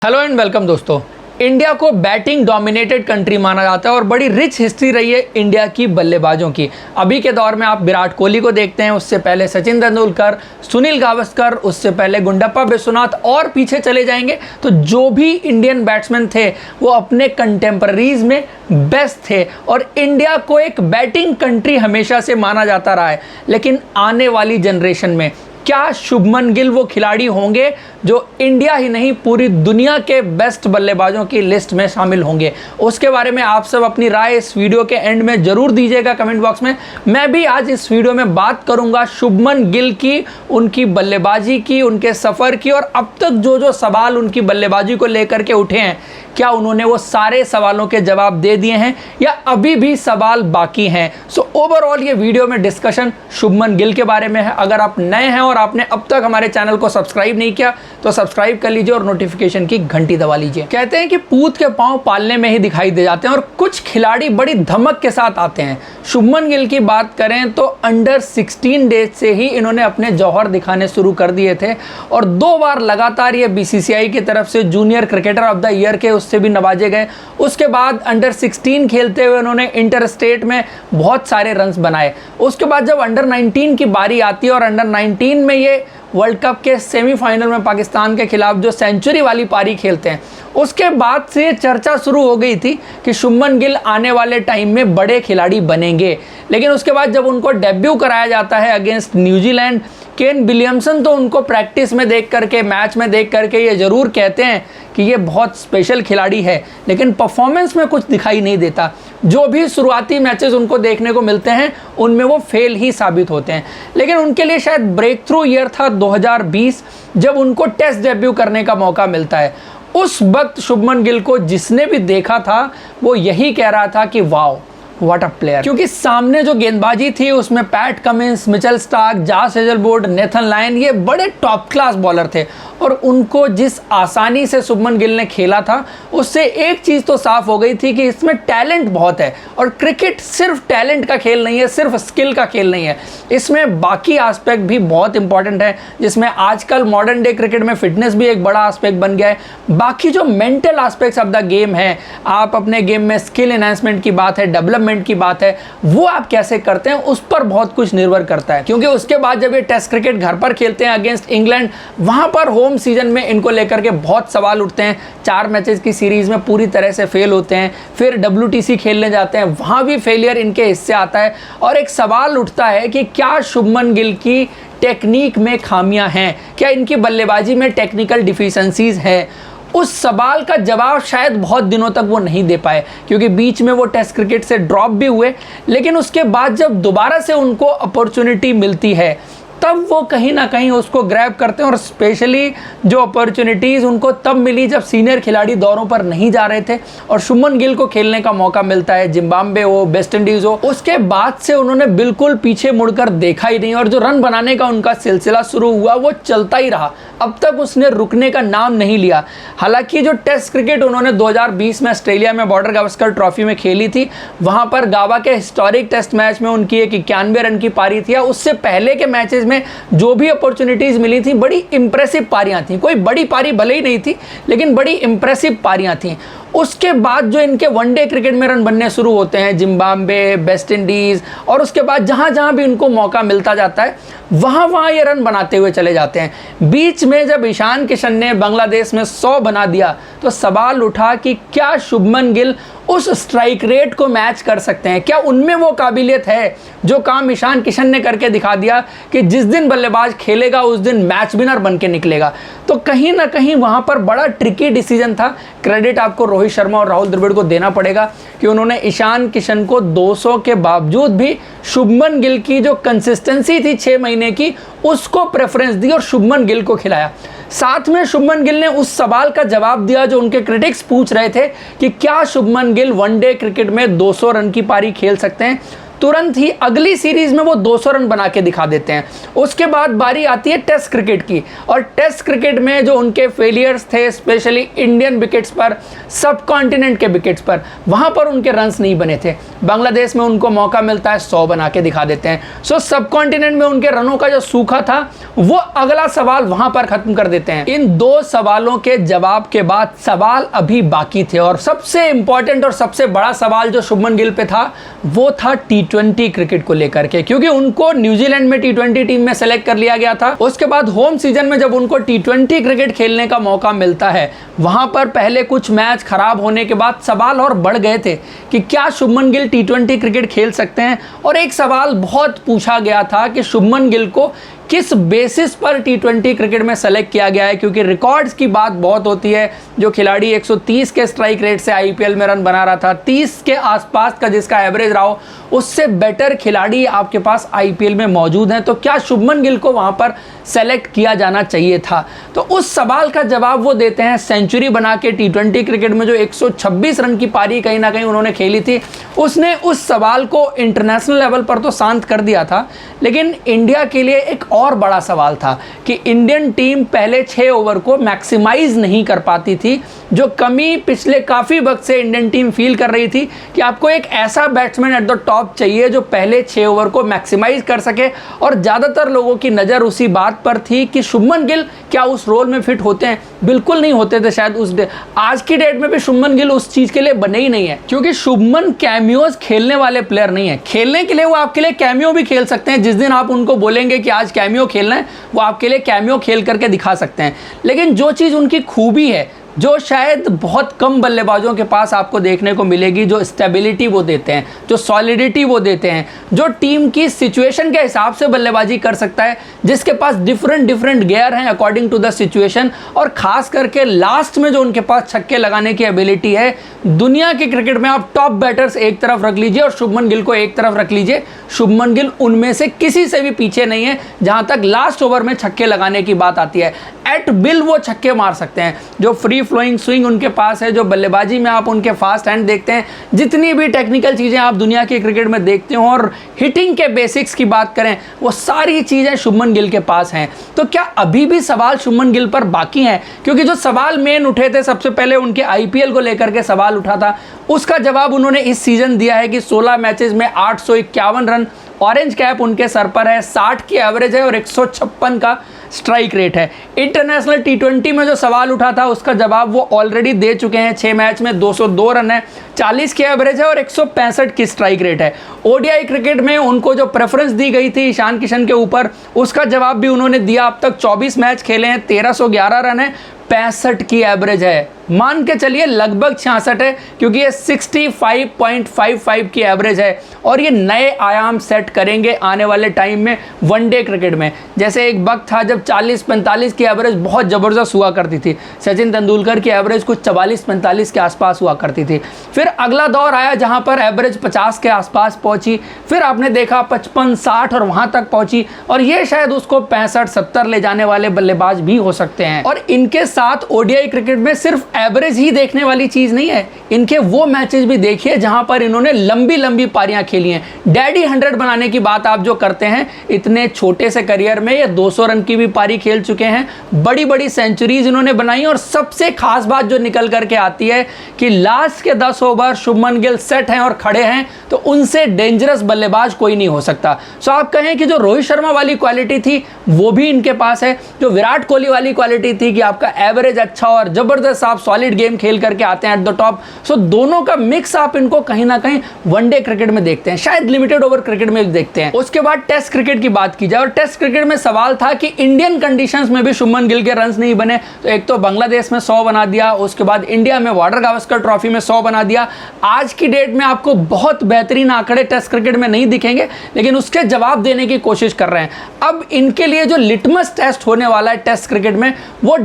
Hello and welcome दोस्तों। India को batting dominated country माना जाता है और बड़ी रिच हिस्ट्री रही है इंडिया की बल्लेबाजों की। अभी के दौर में आप विराट कोहली को देखते हैं, उससे पहले सचिन तेंदुलकर, सुनील गावस्कर, उससे पहले गुंडप्पा विश्वनाथ और पीछे चले जाएंगे तो जो भी इंडियन बैट्समैन थे वो अपने कंटेम्पररीज में बेस्ट थे और इंडिया को एक बैटिंग कंट्री हमेशा से माना जाता रहा है। लेकिन आने वाली जनरेशन में क्या शुभमन गिल वो खिलाड़ी होंगे जो इंडिया ही नहीं पूरी दुनिया के बेस्ट बल्लेबाजों की लिस्ट में शामिल होंगे? उसके बारे में आप सब अपनी राय इस वीडियो के एंड में ज़रूर दीजिएगा कमेंट बॉक्स में। मैं भी आज इस वीडियो में बात करूंगा शुभमन गिल की, उनकी बल्लेबाजी की, उनके सफ़र की और अब तक जो सवाल उनकी बल्लेबाजी को लेकर के उठे हैं, क्या उन्होंने वो सारे सवालों के जवाब दे दिए हैं या अभी भी सवाल बाकी हैं। सो ओवरऑल ये वीडियो में डिस्कशन शुभमन गिल के बारे में है। अगर आप नए हैं और आपने अब तक हमारे चैनल को सब्सक्राइब नहीं किया तो सब्सक्राइब कर लीजिए और नोटिफिकेशन की घंटी दबा लीजिए। कहते हैं कि पूत के पांव पालने में ही दिखाई दे जाते हैं और कुछ खिलाड़ी बड़ी धमक के साथ आते हैं। शुभमन गिल की बात करें तो अंडर 16 डेज से ही इन्होंने अपने जौहर दिखाने शुरू कर दिए थे और 2 बार लगातार ये बीसीसीआई की तरफ से junior cricketer of the year के उससे भी नवाजे गए। उसके बाद अंडर 16 खेलते हुए उन्होंने इंटर स्टेट में बहुत सारे रन्स बनाए। उसके बाद जब अंडर 19 की बारी आती है और अंडर 19 में ये वर्ल्ड कप के सेमीफाइनल में पाकिस्तान के खिलाफ जो सेंचुरी वाली पारी खेलते हैं, उसके बाद से ये चर्चा शुरू हो गई थी कि शुभमन गिल आने वाले टाइम में बड़े खिलाड़ी बनेंगे। लेकिन उसके बाद जब उनको डेब्यू कराया जाता है अगेंस्ट न्यूजीलैंड, केन विलियमसन तो उनको प्रैक्टिस में देख करके, मैच में देख करके ये ज़रूर कहते हैं कि ये बहुत स्पेशल खिलाड़ी है, लेकिन परफॉर्मेंस में कुछ दिखाई नहीं देता। जो भी शुरुआती मैचेस उनको देखने को मिलते हैं उनमें वो फेल ही साबित होते हैं। लेकिन उनके लिए शायद ब्रेक थ्रू ईयर था 2020 जब उनको टेस्ट डेब्यू करने का मौका मिलता है। उस वक्त शुभमन गिल को जिसने भी देखा था वो यही कह रहा था कि वाओ व्हाट अ प्लेयर, क्योंकि सामने जो गेंदबाजी थी उसमें PAT Cummins, Mitchell Starc, Josh Hazlewood, Nathan Lyon, ये बड़े टॉप क्लास बॉलर थे और उनको जिस आसानी से शुभमन गिल ने खेला था उससे एक चीज़ तो साफ हो गई थी कि इसमें टैलेंट बहुत है। और क्रिकेट सिर्फ टैलेंट का खेल नहीं है, सिर्फ स्किल का खेल नहीं है, इसमें बाकी एस्पेक्ट भी बहुत इंपॉर्टेंट है, जिसमें आजकल मॉडर्न डे क्रिकेट में फिटनेस भी एक बड़ा एस्पेक्ट बन गया है। बाकी जो mental aspects of the game है, आप अपने गेम में स्किल एनहांसमेंट की बात है, डेवलपमेंट की बात है, वो आप कैसे करते हैं उस पर बहुत कुछ निर्भर करता है। क्योंकि उसके बाद जब ये टेस्ट क्रिकेट घर पर खेलते हैं अगेंस्ट इंग्लैंड, वहां पर होम सीजन में इनको लेकर के बहुत सवाल उठते हैं। 4 मैचेस की सीरीज में पूरी तरह से फेल होते हैं, फिर WTC खेलने जाते हैं, वहां भी फेलियर इनके हिस्से आता है और एक सवाल उठता है कि क्या शुभमन गिल की टेक्निक में खामियां हैं, क्या इनकी बल्लेबाजी में टेक्निकल डिफिशिएंसीज है। उस सवाल का जवाब शायद बहुत दिनों तक वो नहीं दे पाए, क्योंकि बीच में वो टेस्ट क्रिकेट से ड्रॉप भी हुए। लेकिन उसके बाद जब दोबारा से उनको अपॉर्चुनिटी मिलती है तब वो कहीं ना कहीं उसको ग्रैब करते हैं और स्पेशली जो अपॉर्चुनिटीज़ उनको तब मिली जब सीनियर खिलाड़ी दौरों पर नहीं जा रहे थे और शुभमन गिल को खेलने का मौका मिलता है, जिम्बाब्वे हो, वेस्ट इंडीज़ हो। उसके बाद से उन्होंने बिल्कुल पीछे मुड़कर देखा ही नहीं और जो रन बनाने का उनका सिलसिला शुरू हुआ वो चलता ही रहा, अब तक उसने रुकने का नाम नहीं लिया। हालांकि जो टेस्ट क्रिकेट उन्होंने 2020 में ऑस्ट्रेलिया में बॉर्डर गावस्कर ट्रॉफी में खेली थी, वहाँ पर गावा के हिस्टोरिक टेस्ट मैच में उनकी एक 91 रन की पारी थी। उससे पहले के मैचेस में जो भी अपॉर्चुनिटीज मिली थी बड़ी इंप्रेसिव पारियां थी, कोई बड़ी पारी भले ही नहीं थी लेकिन बड़ी इंप्रेसिव पारियां थी। उसके बाद जो इनके वनडे क्रिकेट में रन बनने शुरू होते हैं, जिम्बाब्वे, वेस्ट इंडीज़ और उसके बाद जहाँ जहाँ भी इनको मौका मिलता जाता है वहाँ ये रन बनाते हुए चले जाते हैं। बीच में जब ईशान किशन ने बांग्लादेश में 100 बना दिया तो सवाल उठा कि क्या शुभमन गिल उस स्ट्राइक रेट को मैच कर सकते हैं, क्या उनमें वो काबिलियत है जो काम ईशान किशन ने करके दिखा दिया कि जिस दिन बल्लेबाज खेलेगा उस दिन मैच विनर बन के निकलेगा। तो कहीं ना कहीं वहाँ पर बड़ा ट्रिकी डिसीजन था। क्रेडिट आपको रोहित शर्मा और राहुल द्रविड़ को देना पड़ेगा कि उन्होंने ईशान किशन को 200 के बावजूद भी शुभमन गिल की जो कंसिस्टेंसी थी 6 महीने की उसको प्रेफरेंस दी और शुभमन गिल को खिलाया। साथ में शुभमन गिल ने उस सवाल का जवाब दिया जो उनके क्रिटिक्स पूछ रहे थे कि क्या शुभमन गिल वनडे क्रिकेट में 200 रन की पारी खेल सकते हैं। तुरंत ही अगली सीरीज में वो 200 रन बना के दिखा देते हैं। उसके बाद बारी आती है टेस्ट क्रिकेट की, और टेस्ट क्रिकेट में जो उनके फेलियर्स थे स्पेशली इंडियन विकेट्स पर, सब कॉन्टिनेंट के विकेट्स पर, वहां पर उनके रन्स नहीं बने थे। बांग्लादेश में उनको मौका मिलता है 100 बना के दिखा देते हैं। सो सब कॉन्टिनेंट में उनके रनों का जो सूखा था वो अगला सवाल वहां पर खत्म कर देते हैं। इन 2 सवालों के जवाब के बाद सवाल अभी बाकी थे, और सबसे इंपॉर्टेंट और सबसे बड़ा सवाल जो शुभमन गिल पे था वो था T20 क्रिकेट को लेकर के, क्योंकि उनको न्यूजीलैंड में T20 टीम में सेलेक्ट कर लिया गया था। उसके बाद होम सीजन में जब उनको T20 क्रिकेट खेलने का मौका मिलता है, वहां पर पहले कुछ मैच खराब होने के बाद सवाल और बढ़ गए थे कि क्या शुभमन गिल T20 क्रिकेट खेल सकते हैं। और एक सवाल बहुत पूछा गया था कि शुभमन गिल को किस बेसिस पर T20 क्रिकेट में सेलेक्ट किया गया है, क्योंकि रिकॉर्ड्स की बात बहुत होती है। जो खिलाड़ी 130 के स्ट्राइक रेट से आईपीएल में रन बना रहा था, 30 के आसपास का जिसका एवरेज रहा हो, उससे बेटर खिलाड़ी आपके पास आईपीएल में मौजूद हैं, तो क्या शुभमन गिल को वहां पर सेलेक्ट किया जाना चाहिए था। तो उस सवाल का जवाब वो देते हैं सेंचुरी बना के T20 क्रिकेट में जो 126 रन की पारी कहीं ना कहीं उन्होंने खेली थी, उसने उस सवाल को इंटरनेशनल लेवल पर तो शांत कर दिया था। लेकिन इंडिया के लिए एक और बड़ा सवाल था कि इंडियन टीम पहले 6 ओवर को मैक्सिमाइज नहीं कर पाती थी, जो कमी पिछले काफ़ी वक्त से इंडियन टीम फील कर रही थी कि आपको एक ऐसा बैट्समैन एट द टॉप चाहिए जो पहले 6 ओवर को मैक्सिमाइज कर सके। और ज़्यादातर लोगों की नज़र उसी बात पर थी कि शुभमन गिल क्या उस रोल में फिट होते हैं। बिल्कुल नहीं होते थे शायद आज की डेट में भी शुभमन गिल उस चीज़ के लिए बने ही नहीं है, क्योंकि शुभमन कैमियोज खेलने वाले प्लेयर नहीं है। खेलने के लिए वो आपके लिए कैमियो भी खेल सकते हैं, जिस दिन आप उनको बोलेंगे कि आज कैमियो खेलना है वो आपके लिए कैमियो खेल करके दिखा सकते हैं। लेकिन जो चीज़ उनकी खूबी है, जो शायद बहुत कम बल्लेबाजों के पास आपको देखने को मिलेगी, जो स्टेबिलिटी वो देते हैं, जो सॉलिडिटी वो देते हैं, जो टीम की सिचुएशन के हिसाब से बल्लेबाजी कर सकता है, जिसके पास डिफरेंट गियर हैं अकॉर्डिंग टू द सिचुएशन, और खास करके लास्ट में जो उनके पास छक्के लगाने की एबिलिटी है। दुनिया के क्रिकेट में आप टॉप बैटर्स एक तरफ रख लीजिए और शुभमन गिल को एक तरफ रख लीजिए, शुभमन गिल उनमें से किसी से भी पीछे नहीं है जहां तक लास्ट ओवर में छक्के लगाने की बात आती है। एट विल वो छक्के मार सकते हैं, जो फ्री फ्लोइंग स्विंग उनके पास है, जो बल्लेबाजी में आप उनके फास्ट हैंड देखते हैं, जितनी भी टेक्निकल चीज़ें आप दुनिया के क्रिकेट में देखते हो, और हिटिंग के बेसिक्स की बात करें, वो सारी चीज़ें शुभमन गिल के पास हैं। तो क्या अभी भी सवाल शुभमन गिल पर बाकी हैं? क्योंकि जो सवाल मेन उठे थे, सबसे पहले उनके आईपीएल को लेकर के सवाल उठा था, उसका जवाब उन्होंने इस सीजन दिया है कि 16 मैचेस में 851 रन, ऑरेंज कैप उनके सर पर है, 60 की एवरेज है और 156 का स्ट्राइक रेट है। इंटरनेशनल T20 में जो सवाल उठा था उसका जवाब वो ऑलरेडी दे चुके हैं। 6 मैच में 202 रन है, 40 की एवरेज है और 165 की स्ट्राइक रेट है। ओडीआई क्रिकेट में उनको जो प्रेफरेंस दी गई थी ईशान किशन के ऊपर, उसका जवाब भी उन्होंने दिया। अब तक 24 मैच खेले हैं, 1311 रन है, 65 की एवरेज है, मान के चलिए लगभग 66 है, क्योंकि ये 65.55 की एवरेज है। और ये नए आयाम सेट करेंगे आने वाले टाइम में वनडे क्रिकेट में। जैसे एक वक्त था जब 40-45 की एवरेज बहुत ज़बरदस्त हुआ करती थी, सचिन तेंदुलकर की एवरेज कुछ 44-45 के आसपास हुआ करती थी। फिर अगला दौर आया जहां पर एवरेज 50 के आसपास पहुंची, फिर आपने देखा 55-60 और वहां तक पहुंची, और ये शायद उसको 65-70 ले जाने वाले बल्लेबाज भी हो सकते हैं। और इनके साथ ओडीआई क्रिकेट में सिर्फ एवरेज ही देखने वाली चीज नहीं है, इनके वो मैचेस भी देखिए जहां पर इन्होंने लंबी लंबी पारियां खेली हैं। डैडी 100 बनाने की बात आप जो करते हैं, इतने छोटे से करियर में ये 200 रन की भी पारी खेल चुके हैं, बड़ी बड़ी सेंचुरीज इन्होंने बनाई। और सबसे खास बात जो निकल करके आती है कि लास्ट के 10 ओवर शुभमन गिल सेट हैं और खड़े हैं, तो उनसे डेंजरस बल्लेबाज कोई नहीं हो सकता। सो आप कहें कि जो रोहित शर्मा वाली क्वालिटी थी वो भी इनके पास है, जो विराट कोहली वाली क्वालिटी थी कि आपका एवरेज अच्छा और जबरदस्त आप सॉलिड गेम खेल करके आते हैं एट द टॉप, सो दोनों का मिक्स आप इनको कहीं ना कहीं वनडे क्रिकेट में देखते हैं, शायद लिमिटेड ओवर क्रिकेट में देखते हैं। उसके बाद टेस्ट क्रिकेट की बात की जाए, और टेस्ट क्रिकेट में सवाल था कि इंडियन कंडीशंस में भी शुभमन गिल के रन्स नहीं बने। तो एक तो बांग्लादेश में 100 बना दिया, उसके बाद इंडिया में वाटर गावस्कर ट्रॉफी में 100 बना दिया। आज की डेट में आपको बहुत बेहतरीन आंकड़े टेस्ट क्रिकेट में नहीं दिखेंगे, लेकिन उसके जवाब देने की कोशिश कर रहे हैं। अब इनके लिए जो लिटमस टेस्ट होने वाला है टेस्ट क्रिकेट में, वो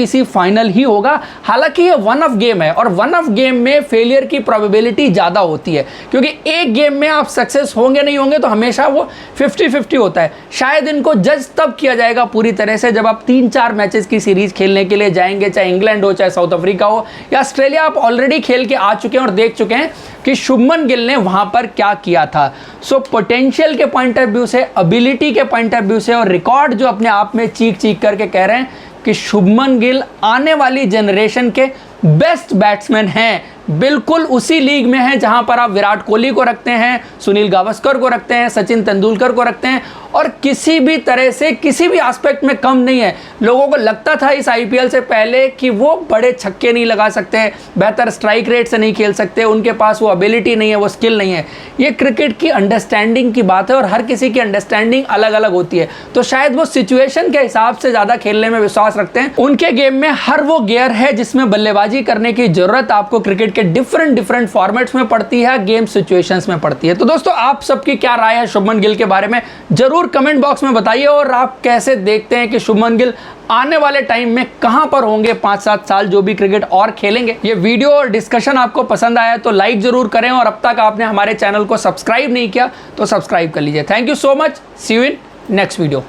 WTC फाइनल ही होगा। हालांकि ये वन ऑफ गेम है और वन ऑफ गेम में फेलियर की प्रोबेबिलिटी ज़्यादा होती है, क्योंकि एक गेम में आप सक्सेस होंगे नहीं होंगे तो हमेशा वो 50-50 होता है। शायद इनको जज तब किया जाएगा पूरी तरह से जब आप 3-4 मैचेस की सीरीज खेलने के लिए जाएंगे, चाहे इंग्लैंड हो, चाहे साउथ अफ्रीका हो या ऑस्ट्रेलिया। आप ऑलरेडी खेल के आ चुके हैं और देख चुके हैं कि शुभमन गिल ने वहां पर क्या किया था। सो पोटेंशियल के पॉइंट ऑफ व्यू से, एबिलिटी के पॉइंट ऑफ व्यू से और रिकॉर्ड जो अपने आप में चीख चीख करके कह रहे हैं कि शुभमन गिल आने वाली जनरेशन के बेस्ट बैट्समैन हैं। बिल्कुल उसी लीग में है जहां पर आप विराट कोहली को रखते हैं, सुनील गावस्कर को रखते हैं, सचिन तेंदुलकर को रखते हैं, और किसी भी तरह से किसी भी एस्पेक्ट में कम नहीं है। लोगों को लगता था इस IPL से पहले कि वो बड़े छक्के नहीं लगा सकते, बेहतर स्ट्राइक रेट से नहीं खेल सकते, उनके पास वो एबिलिटी नहीं है, वो स्किल नहीं है। ये क्रिकेट की अंडरस्टैंडिंग की बात है और हर किसी की अंडरस्टैंडिंग अलग अलग होती है। तो शायद वो सिचुएशन के हिसाब से ज़्यादा खेलने में विश्वास रखते हैं। उनके गेम में हर वो गियर है जिसमें बल्लेबाजी करने की जरूरत आपको क्रिकेट के डिफरेंट फॉर्मेट्स में पड़ती है, गेम सिचुएशंस में पड़ती है। तो दोस्तों, आप सबकी क्या राय है शुभमन गिल के बारे में, जरूर कमेंट बॉक्स में बताइए। और आप कैसे देखते हैं कि शुभमन गिल आने वाले टाइम में कहां पर होंगे 5-7 साल जो भी क्रिकेट और खेलेंगे। ये वीडियो और डिस्कशन आपको पसंद आया तो लाइक जरूर करें, और अब तक आपने हमारे चैनल को सब्सक्राइब नहीं किया तो सब्सक्राइब कर लीजिए। Thank you so much, see you in next video.